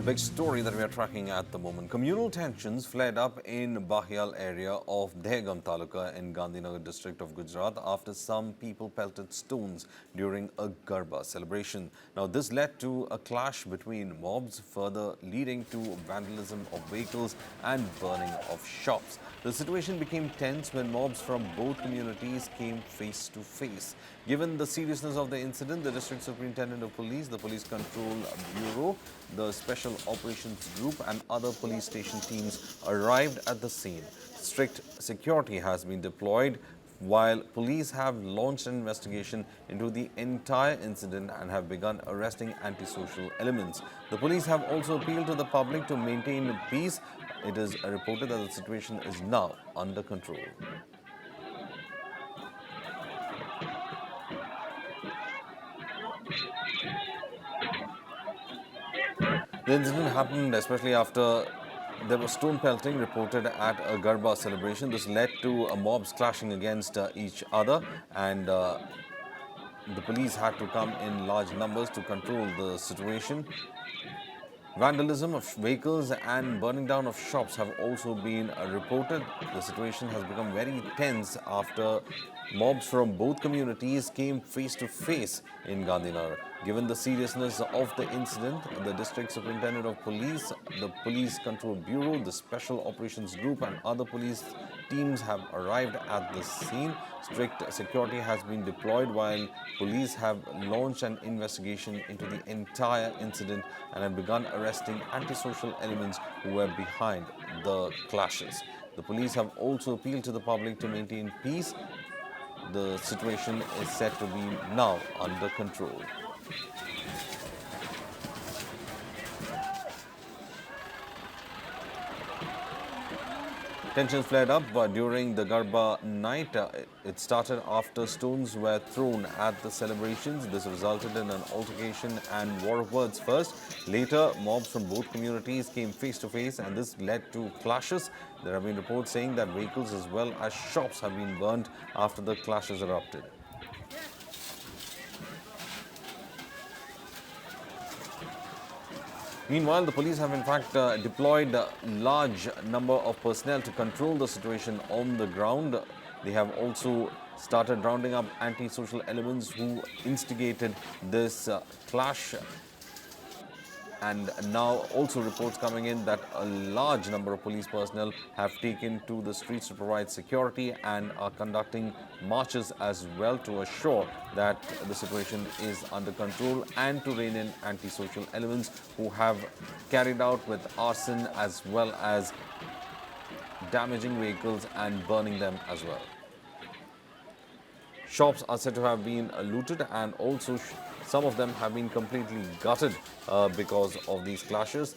Big story that we are tracking at the moment. Communal tensions flared up in Bahiyal area of Dehgam taluka in Gandhinagar district of Gujarat after some people pelted stones during a Garba celebration. Now this led to a clash between mobs, further leading to vandalism of vehicles and burning of shops. The situation became tense when mobs from both communities came face to face. Given the seriousness of the incident, the District Superintendent of Police, the Police Control Bureau, the Special Operations Group and other police station teams arrived at the scene. Strict security has been deployed while police have launched an investigation into the entire incident and have begun arresting antisocial elements. The police have also appealed to the public to maintain peace. It is reported that the situation is now under control. The incident happened especially after there was stone pelting reported at a Garba celebration. This led to mobs clashing against each other, and the police had to come in large numbers to control the situation. Vandalism of vehicles and burning down of shops have also been reported. The situation has become very tense after mobs from both communities came face to face in Gandhinagar. Given the seriousness of the incident, the District Superintendent of Police, the Police Control Bureau, the Special Operations Group and other police teams have arrived at the scene. Strict security has been deployed while police have launched an investigation into the entire incident and have begun arresting antisocial elements who were behind the clashes. The police have also appealed to the public to maintain peace. The situation is said to be now under control. Tensions flared up during the Garba night. It started after stones were thrown at the celebrations. This resulted in an altercation and war of words first. Later, mobs from both communities came face to face and this led to clashes. There have been reports saying that vehicles as well as shops have been burnt after the clashes erupted. Meanwhile, the police have in fact deployed a large number of personnel to control the situation on the ground. They have also started rounding up anti-social elements who instigated this clash. And now also reports coming in that a large number of police personnel have taken to the streets to provide security and are conducting marches as well to assure that the situation is under control and to rein in antisocial elements who have carried out with arson as well as damaging vehicles and burning them as well. Shops are said to have been looted and also some of them have been completely gutted because of these clashes.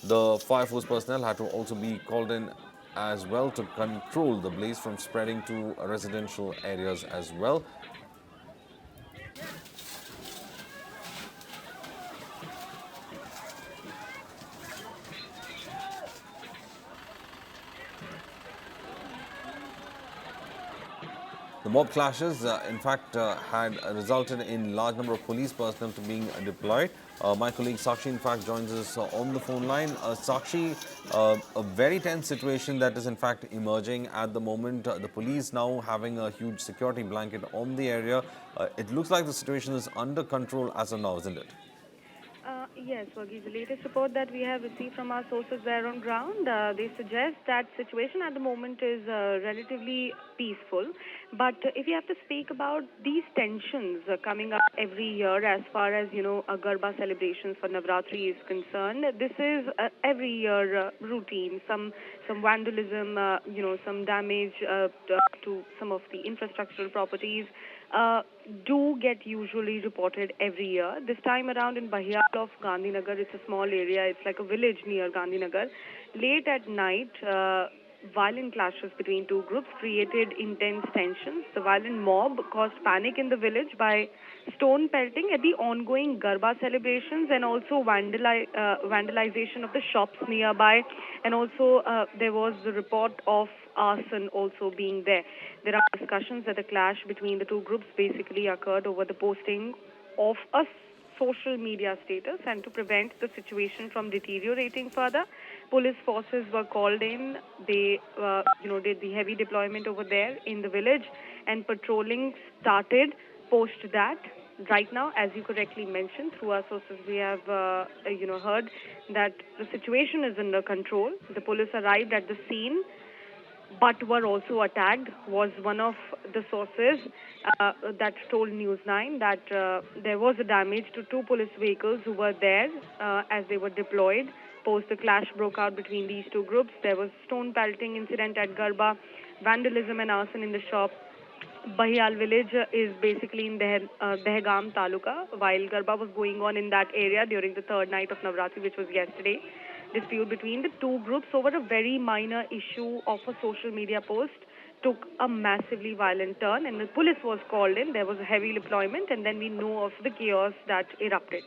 The fire force personnel had to also be called in as well to control the blaze from spreading to residential areas as well. The mob clashes, in fact, had resulted in large number of police personnel to being deployed. My colleague Sakshi, in fact, joins us on the phone line. Sakshi, a very tense situation that is, in fact, emerging at the moment. The police now having a huge security blanket on the area. It looks like the situation is under control as of now, isn't it? Yes, Wagi, the latest report that we have received from our sources there on ground, they suggest that situation at the moment is relatively peaceful. But if you have to speak about these tensions coming up every year as far as, a Garba celebrations for Navratri is concerned, this is every year routine. Some vandalism, some damage to some of the infrastructural properties do get usually reported every year. This time around in Bahiyal of Gandhinagar, it's a small area. It's like a village near Gandhinagar. Late at night, violent clashes between two groups created intense tensions. The violent mob caused panic in the village by stone pelting at the ongoing Garba celebrations and also vandalization of the shops nearby. And also there was the report of arson also being there. There are discussions that the clash between the two groups basically occurred over the posting of a social media status, and to prevent the situation from deteriorating further, police forces were called in. They, did the heavy deployment over there in the village, and patrolling started post that. Right now, as you correctly mentioned, through our sources, we have, heard that the situation is under control. The police arrived at the scene but were also attacked, was one of the sources that told News 9 that there was a damage to two police vehicles who were there as they were deployed. Post the clash broke out between these two groups. There was stone pelting incident at Garba, vandalism and arson in the shop. Bahiyal village is basically in Dehgam taluka, while Garba was going on in that area during the third night of Navratri, which was yesterday. Dispute between the two groups over a very minor issue of a social media post took a massively violent turn, and the police was called in. There was a heavy deployment, and then we know of the chaos that erupted.